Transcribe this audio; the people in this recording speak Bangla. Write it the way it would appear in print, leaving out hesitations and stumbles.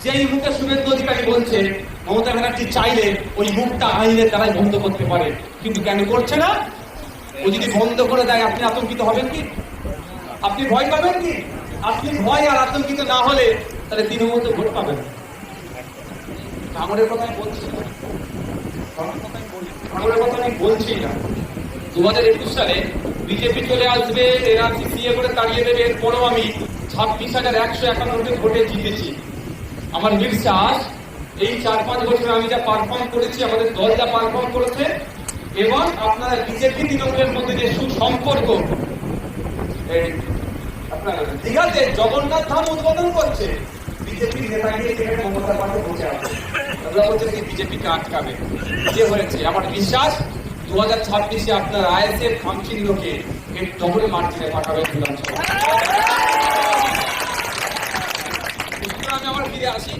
যেই মুখে শুভেন্দু অধিকারী বলছে মমতা ব্যানার্জি চাইলে ওই মুখটা আইনের দ্বারাই বন্ধ করতে পারে, কিন্তু কেন করছে না? ও যদি বন্ধ করে দেয় আপনি আতঙ্কিত হবেন কি? আপনি ভয় পাবেন কি? আপনি ভয় আর আতঙ্কিত না হলে তাহলে তৃণমূল তো ভোট পাবেন। ভাঙড়ের কথা আমি বলছি না, ভাঙড়ের কথা আমি বলছি না। 2021 সালে বিজেপি চলে আসবে, এরা সিএ করে তাড়িয়ে দেবে, এরপরও আমি 26,151 ভোটে জিতেছি। আমার বিশ্বাস এই 4-5 বছর আমি যা পারফর্ম করেছি, আমাদের দল যা পারফর্ম করেছে, এবং আপনারা বিজেপি তৃণমূলের মধ্যে যে সুসম্পর্ক, আপনারা দীঘাতে জগন্নাথ ধাম উদ্বোধন করছে, বিজেপির নেতা গিয়ে সেখানে মমতার পাশে বসে আছে, ওরা বলছে যে বিজেপিকে আটকাবে। যে হয়েছে আমার বিশ্বাস 2026-এ আপনার আইএসএফ খামচিহ্নকে এর ডবল মার্জিনে পাঠাবেন বিধানসভা। আমি আবার ফিরে আসি।